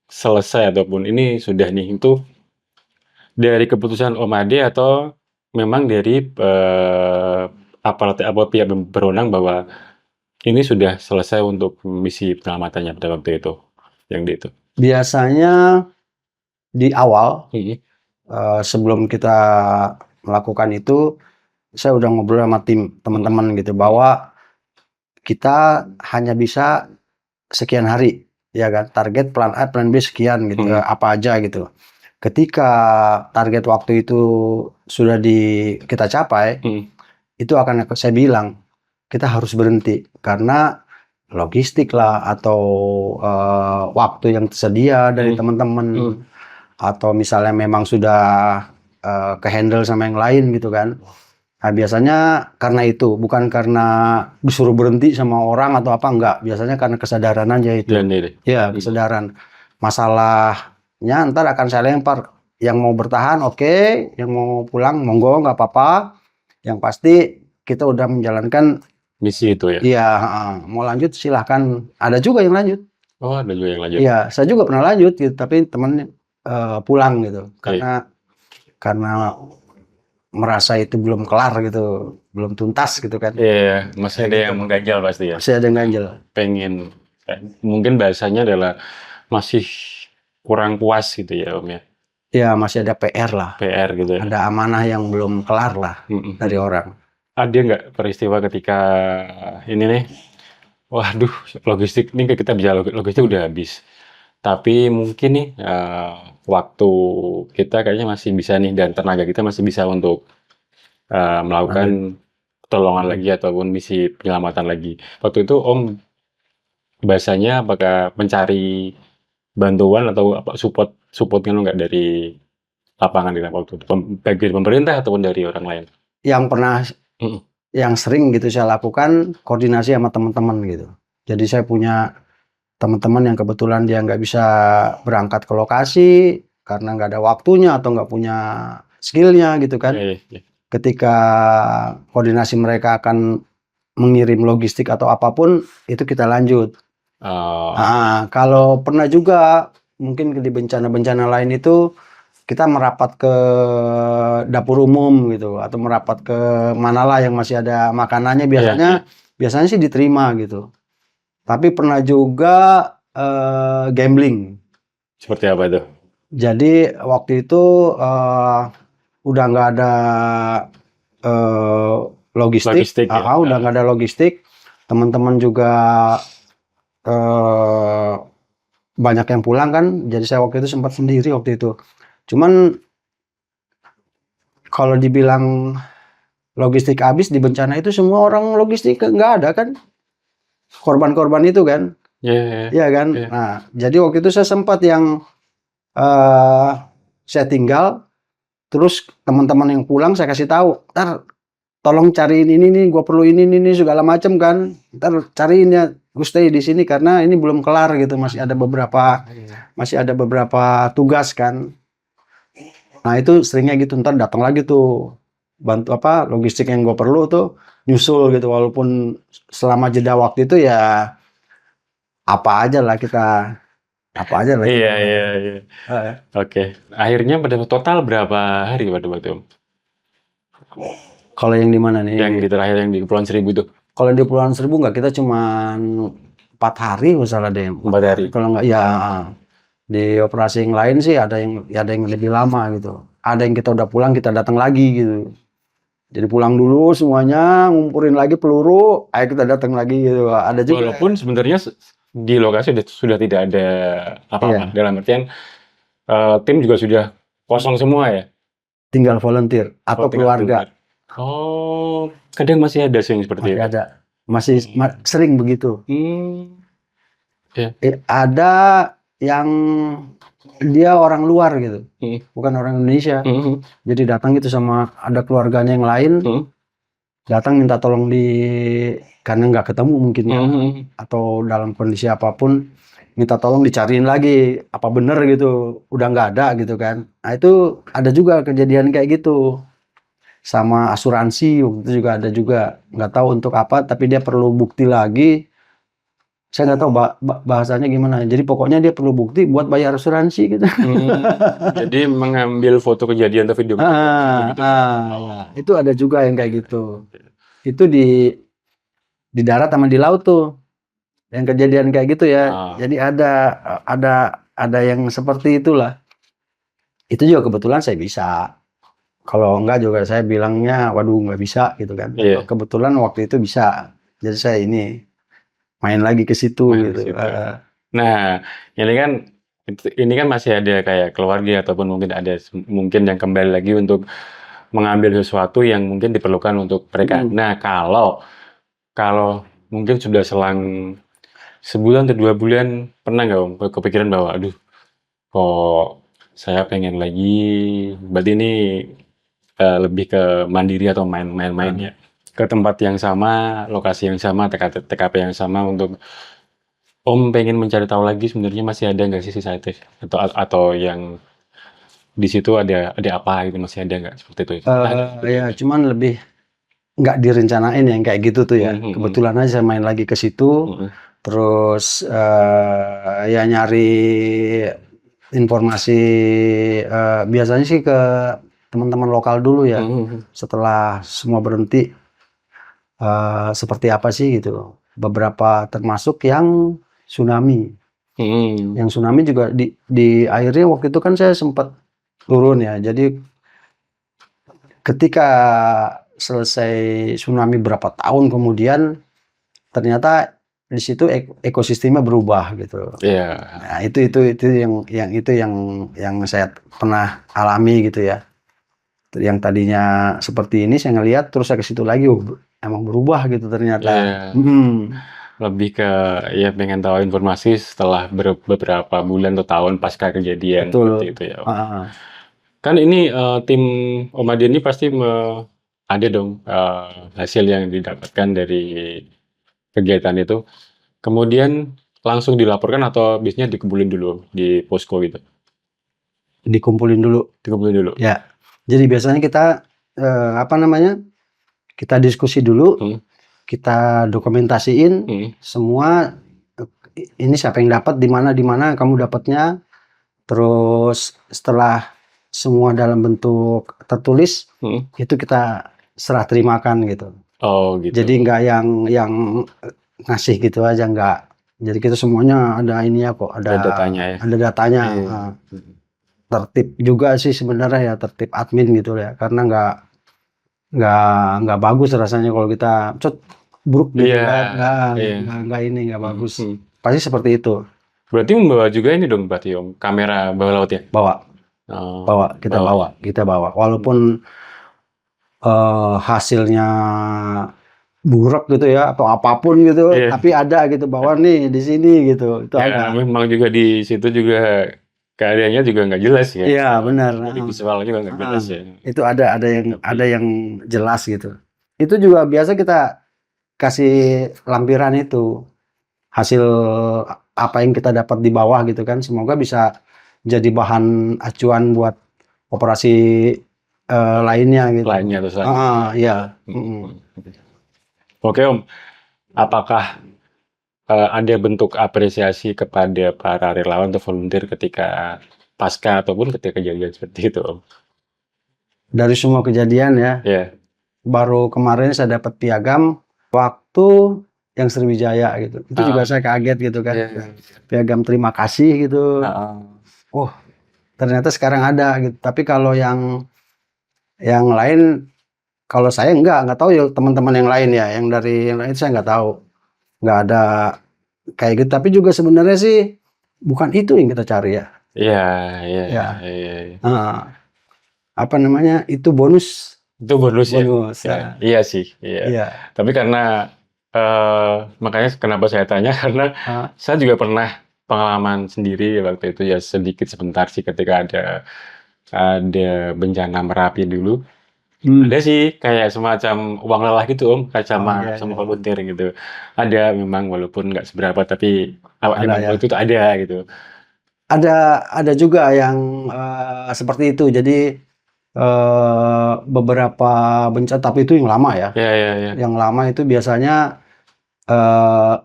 selesai ataupun ini sudah nih, itu dari keputusan Om Adi atau memang dari aparat pihak berwenang bahwa ini sudah selesai untuk misi penyelamatannya pada waktu itu, yang di itu? Biasanya di awal Mhm. sebelum kita melakukan itu, saya udah ngobrol sama tim teman-teman gitu bahwa kita hanya bisa sekian hari, ya kan? Target plan A, plan B sekian gitu, apa aja gitu. Ketika target waktu itu sudah kita capai, itu akan saya bilang kita harus berhenti karena logistik lah atau waktu yang tersedia dari teman-teman atau misalnya memang sudah kehandle sama yang lain gitu kan. Nah, biasanya karena itu, bukan karena disuruh berhenti sama orang atau apa, enggak. Biasanya karena kesadaran aja itu. Ya, kesadaran. Masalahnya ntar akan saya lempar. Yang mau bertahan oke, yang mau pulang monggo nggak apa-apa. Yang pasti kita udah menjalankan misi itu ya? Iya, mau lanjut silahkan. Ada juga yang lanjut. Oh, ada juga yang lanjut. Iya, saya juga pernah lanjut gitu, tapi temen pulang gitu. Karena merasa itu belum kelar gitu, belum tuntas gitu kan. Iya, masih ada yang mengganjal pasti ya. Masih ada yang ganjel. Pengen, mungkin bahasanya adalah masih kurang puas gitu ya Om ya. Ya masih ada PR lah. PR gitu ya. Ada amanah yang belum kelar lah dari orang. Ada nggak peristiwa ketika ini nih, waduh logistik ini kita bisa logistik udah habis. Tapi mungkin nih waktu kita kayaknya masih bisa nih dan tenaga kita masih bisa untuk melakukan pertolongan lagi ataupun misi penyelamatan lagi. Waktu itu Om bahasanya apakah mencari bantuan atau apa supportnya nggak dari lapangan di waktu itu, baik dari pemerintah ataupun dari orang lain? Yang pernah, yang sering gitu saya lakukan koordinasi sama teman-teman gitu. Jadi saya punya teman-teman yang kebetulan dia nggak bisa berangkat ke lokasi karena nggak ada waktunya atau nggak punya skillnya gitu kan. Ketika koordinasi mereka akan mengirim logistik atau apapun itu kita lanjut. Kalau pernah juga mungkin di bencana-bencana lain itu kita merapat ke dapur umum gitu atau merapat ke manalah yang masih ada makanannya biasanya sih diterima gitu. Tapi pernah juga gambling. Seperti apa itu? Jadi waktu itu udah nggak ada logistik, Logistik ya. udah nggak ada logistik. Teman-teman juga banyak yang pulang kan. Jadi saya waktu itu sempat sendiri waktu itu. Cuman kalau dibilang logistik habis di bencana itu semua orang logistik nggak ada kan. Korban-korban itu kan. Iya kan. Nah, jadi waktu itu saya sempat yang saya tinggal, terus teman-teman yang pulang saya kasih tahu, ntar tolong cariin ini nih, gue perlu ini segala macam kan, ntar cariin ya, gue stay di sini karena ini belum kelar gitu, masih ada beberapa tugas kan. Nah itu seringnya gitu, ntar datang lagi tuh bantu apa logistik yang gue perlu tuh nyusul gitu, walaupun selama jeda waktu itu ya apa aja lah kita. Iya. Oke. Akhirnya pada total berapa hari pada waktu itu? Kalau yang di mana nih? Yang di terakhir yang di Kepulauan Seribu tuh? Kalau di Kepulauan Seribu nggak, kita cuman 4 hari misalnya deh. 4 hari. Kalau nggak ya di operasi yang lain sih ada yang lebih lama gitu. Ada yang kita udah pulang kita datang lagi gitu. Jadi pulang dulu semuanya, ngumpurin lagi peluru, ayo kita datang lagi gitu. Ada juga. Walaupun sebenarnya di lokasi sudah tidak ada apa-apa. Dalam artian tim juga sudah kosong semua ya. Tinggal volunteer atau keluarga. Oh, kadang masih ada sih yang seperti itu. Masih ada. Masih sering begitu. Ada yang dia orang luar gitu, bukan orang Indonesia. Jadi datang gitu sama ada keluarganya yang lain, datang minta tolong karena nggak ketemu mungkin ya, atau dalam kondisi apapun, minta tolong dicariin lagi, apa bener gitu, udah nggak ada gitu kan. Nah itu ada juga kejadian kayak gitu. Sama asuransi waktu itu juga ada juga, nggak tahu untuk apa, tapi dia perlu bukti lagi. Saya nggak tahu bahasanya gimana. Jadi pokoknya dia perlu bukti buat bayar asuransi gitu. Jadi mengambil foto kejadian atau video. Itu ada juga yang kayak gitu. Itu di darat sama di laut tuh. Yang kejadian kayak gitu ya. Jadi ada yang seperti itulah. Itu juga kebetulan saya bisa. Kalau enggak juga saya bilangnya, waduh nggak bisa gitu kan. Kebetulan waktu itu bisa. Jadi saya main lagi ke situ gitu. Nah, ini kan masih ada kayak keluarga ataupun mungkin yang kembali lagi untuk mengambil sesuatu yang mungkin diperlukan untuk mereka. Nah, kalau mungkin sudah selang sebulan atau 2 bulan, pernah nggak Om kepikiran bahwa aduh kok saya pengen lagi, berarti ini lebih ke mandiri atau main-main ya, ke tempat yang sama, lokasi yang sama, TKP yang sama, untuk Om pengen mencari tahu lagi sebenarnya masih ada nggak sih sisa itu, atau yang di situ ada apa gitu, masih ada nggak seperti itu? Ya cuman lebih nggak direncanain yang kayak gitu tuh ya. Kebetulan aja saya main lagi ke situ, terus ya nyari informasi, biasanya sih ke teman-teman lokal dulu ya. Setelah semua berhenti, seperti apa sih gitu. Beberapa termasuk yang tsunami. Yang tsunami juga di akhirnya waktu itu kan saya sempat turun ya. Jadi ketika selesai tsunami berapa tahun kemudian, ternyata di situ ekosistemnya berubah gitu. Nah, itu yang saya pernah alami gitu ya. Yang tadinya seperti ini saya ngelihat, terus saya ke situ lagi, emang berubah gitu ternyata. Lebih ke ya pengen tahu informasi setelah beberapa bulan atau tahun pasca kejadian. Betul. Seperti itu ya. Kan ini tim Om Adi ini pasti ada dong hasil yang didapatkan dari kegiatan itu. Kemudian langsung dilaporkan atau biasanya dikumpulin dulu di posko gitu? Dikumpulin dulu. Ya. Jadi biasanya kita kita diskusi dulu, kita dokumentasiin semua. Ini siapa yang dapat, di mana kamu dapatnya. Terus setelah semua dalam bentuk tertulis, itu kita serah terimakan gitu. Oh gitu. Jadi nggak yang ngasih gitu aja, nggak. Jadi kita semuanya ada ininya kok, Ada datanya ya. ada datanya. Iya. Tertib juga sih sebenarnya ya, tertib admin gitu ya, karena nggak bagus rasanya kalau kita buruk gitu Iya, kan, iya. nggak bagus. Pasti seperti itu. Berarti membawa juga ini dong berarti Om, kamera bawah laut ya? Bawa, Oh, kita bawa. Walaupun hasilnya buruk gitu ya atau apapun gitu, Iya. tapi ada gitu bahwa nih di sini gitu, itu Ya, ada. memang juga di situ juga keadaannya juga nggak jelas ya. Iya benar. Dari visual juga nggak jelas ya. Itu ada yang jelas gitu. Itu juga biasa kita kasih lampiran itu hasil apa yang kita dapat di bawah gitu kan. Semoga bisa jadi bahan acuan buat operasi lainnya gitu. Lainnya atau Iya. Oke Om, apakah ada bentuk apresiasi kepada para relawan atau volunteer ketika pasca ataupun ketika kejadian seperti itu Om? Dari semua kejadian ya. Ya. Baru kemarin saya dapat piagam waktu yang Sriwijaya gitu. Itu juga saya kaget gitu kan. Piagam terima kasih gitu. Oh, ternyata sekarang ada gitu. Tapi kalau yang lain, kalau saya nggak tahu ya teman-teman yang lain ya. Yang dari yang lain saya nggak tahu. Nggak ada kayak gitu. Tapi juga sebenarnya sih bukan itu yang kita cari ya. Iya. Apa namanya? Itu bonus. Itu bonus ya. Ya. Iya sih. Iya. Tapi karena makanya kenapa saya tanya karena saya juga pernah pengalaman sendiri waktu itu ya sedikit sebentar sih ketika ada bencana Merapi dulu. Ada sih kayak semacam uang lelah gitu Om, kayak sama volunteer gitu. Ada memang walaupun nggak seberapa tapi itu tuh ada gitu. Ada juga yang seperti itu. Jadi beberapa bencana, tapi itu yang lama ya. Yang lama itu biasanya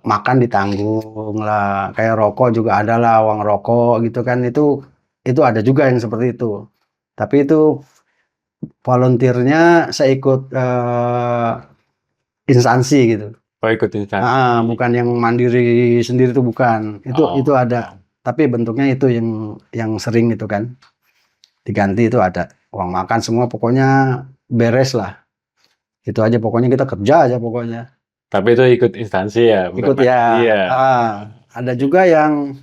makan ditanggung lah, kayak rokok juga ada lah, uang rokok gitu kan. Itu ada juga yang seperti itu. Tapi itu volunteernya saya ikut instansi gitu. Oh, ikut instansi. Bukan yang mandiri sendiri, itu bukan. Itu ada. Tapi bentuknya itu yang sering itu kan. Diganti itu ada. Uang makan semua pokoknya beres lah. Itu aja pokoknya, kita kerja aja pokoknya. Tapi itu ikut instansi ya? Ikut ya. Iya. Ada juga yang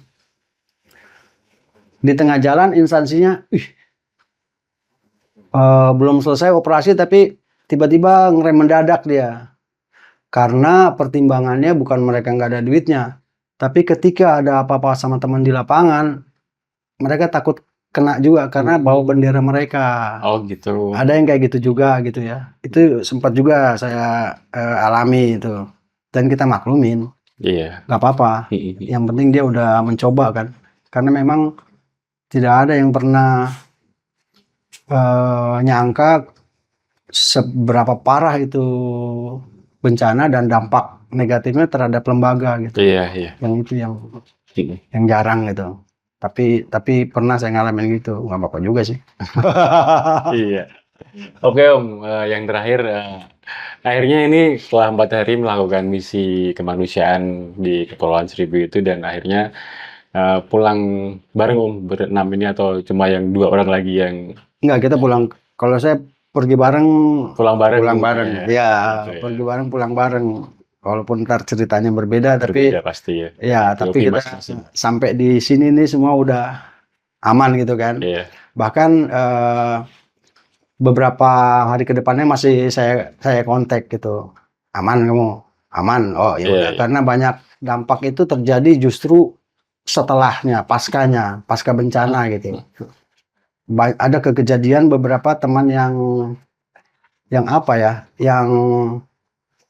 di tengah jalan instansinya, belum selesai operasi tapi tiba-tiba ngerem mendadak dia. Karena pertimbangannya bukan mereka nggak ada duitnya, tapi ketika ada apa-apa sama teman di lapangan, mereka takut kena juga karena bawa bendera mereka. Oh gitu. Ada yang kayak gitu juga gitu ya. Itu sempat juga saya alami itu. Dan kita maklumin. Iya. Nggak apa-apa. Yang penting dia udah mencoba kan. Karena memang tidak ada yang pernah nyangka seberapa parah itu bencana dan dampak negatifnya terhadap lembaga gitu. Iya. Yang itu yang jarang gitu. Tapi pernah saya ngalamin gitu. Nggak apa-apa juga sih. Iya. Oke Om, yang terakhir, akhirnya ini setelah 4 hari melakukan misi kemanusiaan di Kepulauan Seribu itu dan akhirnya pulang bareng Om berenam ini atau cuma yang 2 orang lagi yang? Enggak, kita pulang. Kalau saya pergi bareng. Pulang bareng. Ya, pergi bareng, pulang bareng. Walaupun ntar ceritanya berbeda, tapi pasti ya. Ya, tapi kita sampai di sini nih semua udah aman gitu kan. Iya. Bahkan beberapa hari ke depannya masih saya kontak gitu. Aman kamu? Aman. Oh ya udah. Karena banyak dampak itu terjadi justru setelahnya, pasca bencana gitu. Ada kejadian beberapa teman yang apa ya? Yang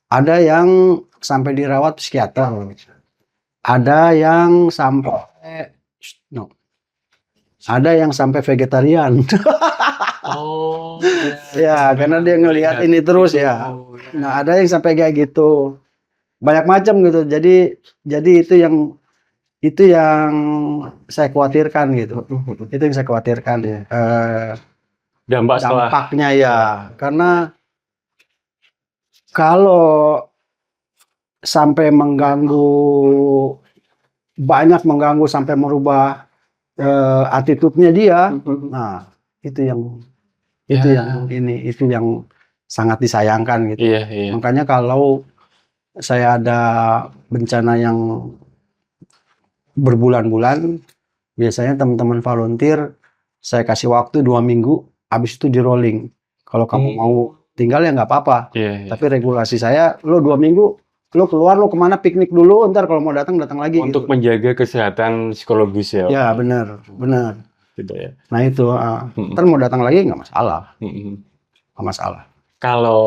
ada yang sampai dirawat psikiater. Ada yang sampai ada yang sampai vegetarian. Oh. Ya, karena dia ngelihat ini terus ya. Nah, ada yang sampai kayak gitu. Banyak macam gitu. Jadi itu yang itu yang saya khawatirkan gitu. Itu yang saya khawatirkan. Dampak setelah Dampaknya ya, karena kalau sampai mengganggu, banyak mengganggu sampai merubah attitude-nya dia, nah itu yang itu yang sangat disayangkan gitu. iya, iya. Makanya kalau saya ada bencana yang berbulan-bulan, biasanya teman-teman volunteer saya kasih waktu 2 minggu, habis itu di rolling. Kalau kamu mau tinggal ya nggak apa-apa. Iya, iya. Tapi regulasi saya, lo 2 minggu, lo keluar, lo kemana piknik dulu, ntar kalau mau datang lagi Untuk gitu. menjaga kesehatan psikologis ya. Ya benar. Gitu ya. Nah itu, ntar mau datang lagi nggak masalah, Mm-mm. nggak masalah. Kalau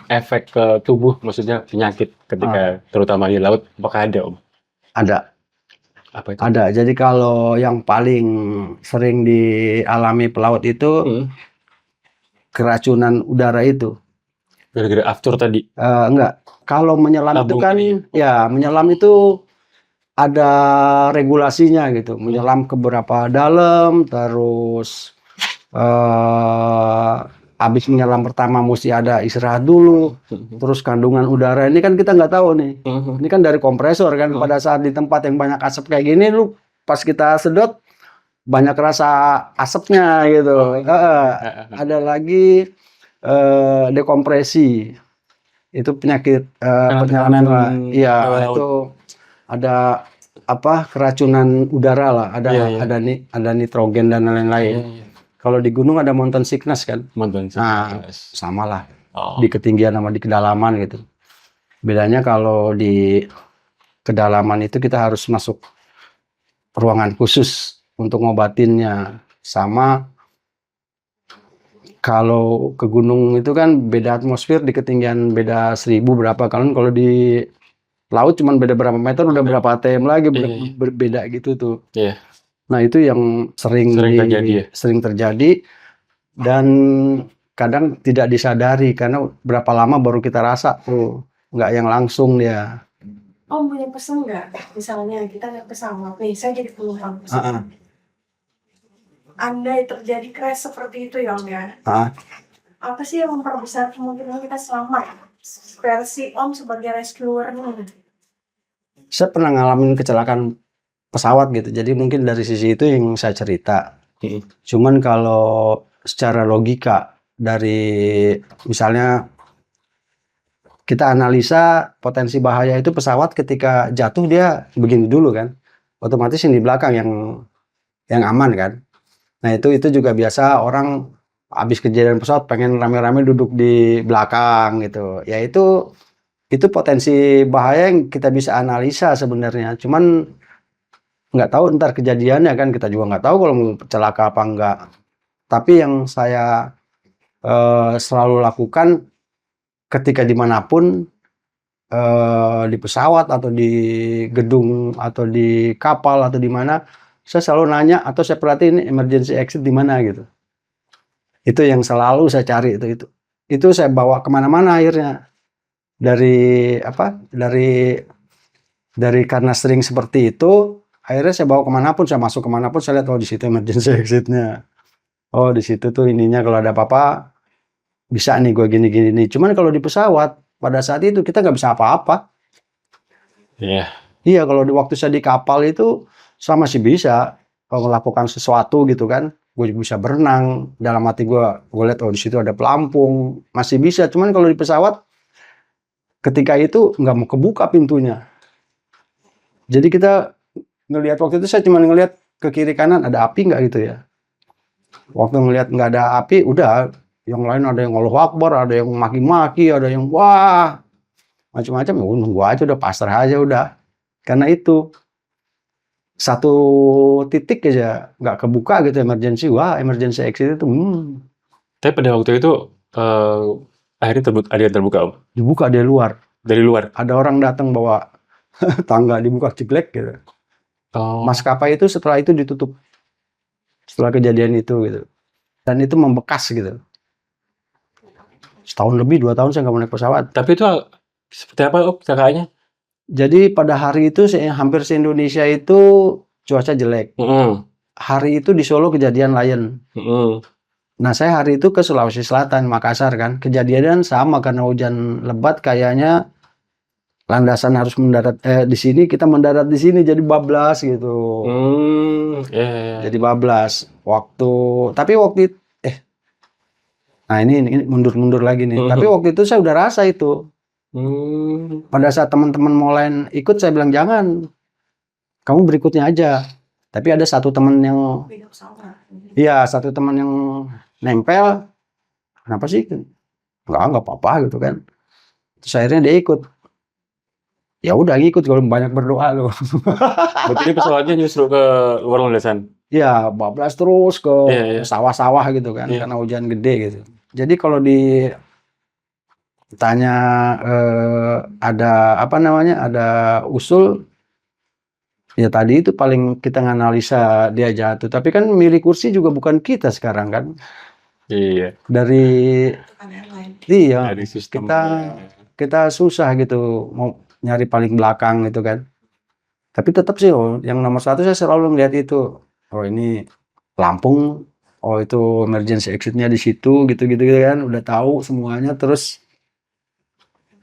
efek ke tubuh, maksudnya penyakit ketika terutama di laut, apakah ada, Om? Ada, Apa itu? ada. Jadi kalau yang paling sering dialami pelaut itu keracunan udara itu. Gara-gara aftur tadi. Enggak. Kalau menyelam itu Tabung kan, tadi. ya menyelam itu ada regulasinya gitu. Menyelam ke berapa dalam, terus habis menyelam pertama mesti ada istirahat dulu. Terus kandungan udara ini kan kita nggak tahu nih. Ini kan dari kompresor kan. Pada saat di tempat yang banyak asap kayak gini, lu pas kita sedot banyak rasa asapnya gitu. Ada lagi dekompresi. Itu penyakit penyelaman. Iya, itu ada apa keracunan udara lah, ada nitrogen dan lain-lain. Kalau di gunung ada mountain sickness kan. Nah, sama lah. Di ketinggian sama di kedalaman gitu. Bedanya kalau di kedalaman itu kita harus masuk ruangan khusus untuk ngobatinnya. Sama kalau ke gunung itu kan beda atmosfer, di ketinggian beda 1000 berapa, kalau di laut cuman beda berapa meter udah berapa ATM lagi, berbeda gitu tuh. Nah itu yang sering terjadi dan kadang tidak disadari karena berapa lama baru kita rasa tuh, nggak yang langsung dia. Om punya pesan nggak? Misalnya kita naik pesawat nih, saya jadi penumpang pesawat. Andai terjadi crash seperti itu ya Om ya. Apa sih yang memperbesar kemungkinan kita selamat? Versi Om sebagai rescuer nih. Saya pernah ngalamin kecelakaan pesawat gitu, jadi mungkin dari sisi itu yang saya cerita. Cuman kalau secara logika dari misalnya kita analisa potensi bahaya itu pesawat ketika jatuh dia begini dulu kan, otomatis yang di belakang yang aman kan. Nah itu juga biasa orang habis kejadian pesawat pengen rame-rame duduk di belakang gitu. Ya itu potensi bahaya yang kita bisa analisa sebenarnya. Cuman nggak tahu ntar kejadiannya kan, kita juga nggak tahu kalau mau celaka apa enggak. Tapi yang saya selalu lakukan ketika dimanapun, di pesawat atau di gedung atau di kapal atau di mana, saya selalu nanya atau saya perhatiin emergency exit di mana gitu. Itu yang selalu saya cari itu saya bawa kemana-mana akhirnya. Dari karena sering seperti itu, akhirnya saya bawa kemanapun, saya masuk kemanapun, saya lihat di situ emergency exitnya. Di situ tuh ininya kalau ada apa-apa bisa nih gue gini-gini nih. Cuman kalau di pesawat pada saat itu kita nggak bisa apa-apa. Iya, kalau di waktu saya di kapal itu saya masih bisa melakukan sesuatu gitu kan. Gue bisa berenang, dalam hati gue lihat di situ ada pelampung, masih bisa. Cuman kalau di pesawat ketika itu nggak mau kebuka pintunya. Jadi kita ngelihat waktu itu saya cuma ngelihat ke kiri kanan ada api nggak gitu ya. Waktu ngelihat nggak ada api, udah yang lain ada yang Allahu Akbar, ada yang maki-maki, ada yang wah macam-macam. Ya nunggu aja udah, pasrah aja udah. Karena itu satu titik aja nggak kebuka gitu emergency, emergency exit itu. Tapi pada waktu itu akhirnya ada yang terbuka, Om? Dibuka dari luar. Dari luar? Ada orang datang bawa tangga, dibuka ciblek gitu. Maskapai itu setelah itu ditutup. Setelah kejadian itu gitu. Dan itu membekas gitu. Setahun lebih, 2 tahun saya nggak mau naik pesawat. Tapi itu seperti apa, Om, kakaknya? Jadi pada hari itu hampir se-Indonesia itu cuaca jelek. Hari itu di Solo kejadian lain. Nah, saya hari itu ke Sulawesi Selatan, Makassar kan. Kejadian sama karena hujan lebat kayaknya landasan harus mendarat di sini, kita mendarat di sini jadi bablas gitu. Jadi bablas. Tapi waktu nah ini mundur-mundur lagi nih. Tapi waktu itu saya udah rasa itu. Pada saat teman-teman mulai ikut, saya bilang jangan, kamu berikutnya aja. Tapi ada satu teman yang, iya satu teman yang nempel, kenapa sih? Nggak apa-apa gitu kan. Terus akhirnya dia ikut. Ya udah ngikut kalau banyak berdoa loh. Berarti pesawatnya justru ke luar landasan? Iya, bablas terus ke sawah-sawah gitu kan, karena hujan gede gitu. Jadi kalau ditanya ada apa namanya, ada usul, ya tadi itu paling kita nganalisa dia jatuh. Tapi kan milih kursi juga bukan kita sekarang kan. Iya. Dari sistem kita susah gitu mau nyari paling belakang gitu kan. Tapi tetap sih yang nomor satu saya selalu melihat itu. Oh ini Lampung, oh itu emergency exit-nya di situ gitu-gitu kan, udah tahu semuanya. Terus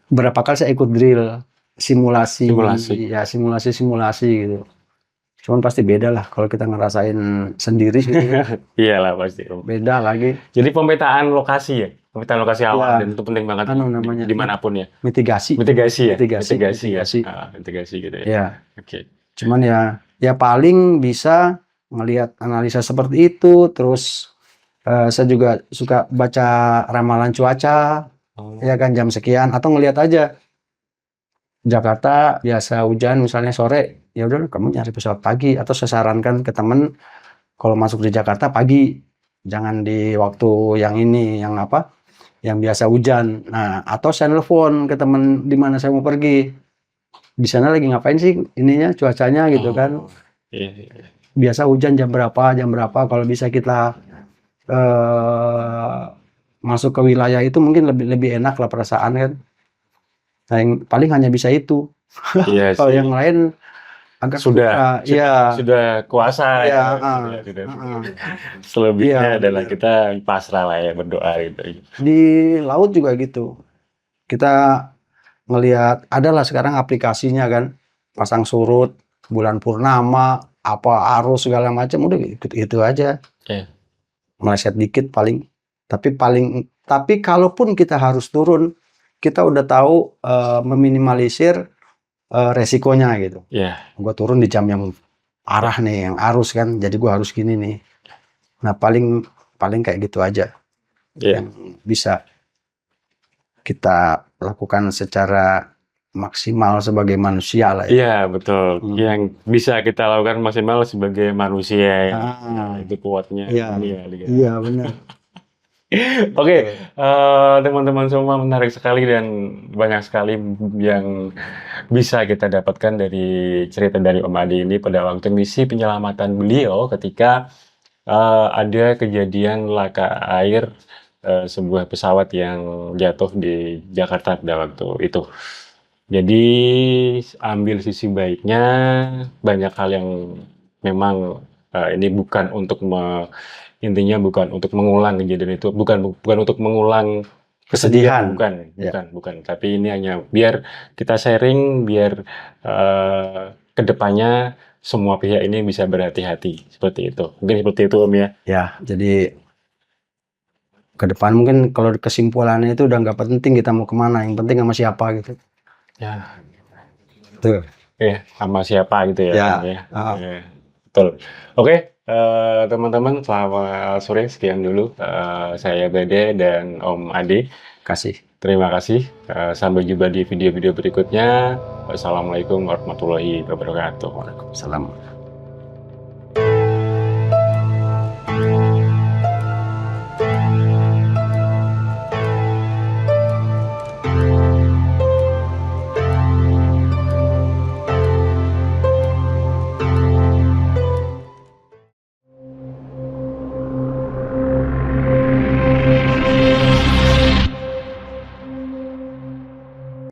berapa kali saya ikut drill simulasi gitu. Cuman pasti beda lah kalau kita ngerasain sendiri gitu. Iyalah pasti. Beda lagi. Jadi pemetaan lokasi awal, dan itu penting banget namanya dimanapun ya. Mitigasi ya. Mitigasi gitu ya. Iya. Oke. Cuman ya paling bisa ngelihat analisa seperti itu. Terus saya juga suka baca ramalan cuaca, ya kan jam sekian, atau ngelihat aja Jakarta biasa hujan misalnya sore, ya udah kamu nyari pesawat pagi. Atau saya sarankan ke temen kalau masuk di Jakarta pagi, jangan di waktu yang ini, yang biasa hujan. Nah, atau saya nelfon ke temen di mana saya mau pergi, di sana lagi ngapain sih ininya cuacanya gitu kan. Biasa hujan jam berapa, kalau bisa kita masuk ke wilayah itu mungkin lebih enak lah perasaan kan. Nah, yang paling hanya bisa itu. Kalau yang lain agak sudah kuasa selebihnya adalah kita pasrah lah ya, berdoa gitu. Di laut juga gitu, kita ngelihat adalah sekarang aplikasinya kan, pasang surut, bulan purnama, apa arus segala macam, udah gitu aja. Meleset dikit paling, tapi kalaupun kita harus turun, kita udah tahu meminimalisir resikonya gitu. Gua turun di jam yang arah nih, yang arus kan, jadi gua harus gini nih. Nah, paling kayak gitu aja yang bisa kita lakukan secara maksimal sebagai manusia lah ya. Iya betul. Yang bisa kita lakukan maksimal sebagai manusia itu kuatnya. Iya benar. Oke, teman-teman semua, menarik sekali dan banyak sekali yang bisa kita dapatkan dari cerita dari Om Adi ini pada waktu misi penyelamatan beliau ketika ada kejadian laka air sebuah pesawat yang jatuh di Jakarta pada waktu itu. Jadi ambil sisi baiknya, banyak hal yang memang ini bukan untuk intinya bukan untuk mengulang kejadian itu, bukan untuk mengulang kesedihan, bukan. Tapi ini hanya biar kita sharing, biar kedepannya semua pihak ini bisa berhati-hati seperti itu. Mungkin seperti itu Om ya. Ya, jadi ke depan mungkin kalau kesimpulannya itu udah nggak penting kita mau kemana, yang penting sama siapa gitu. Ya. Tuh. Sama siapa gitu ya. Betul. Oke. Teman-teman, selamat sore. Sekian dulu saya Bede dan Om Adi. Terima kasih. Sampai jumpa di video-video berikutnya. Wassalamualaikum warahmatullahi wabarakatuh. Waalaikumsalam.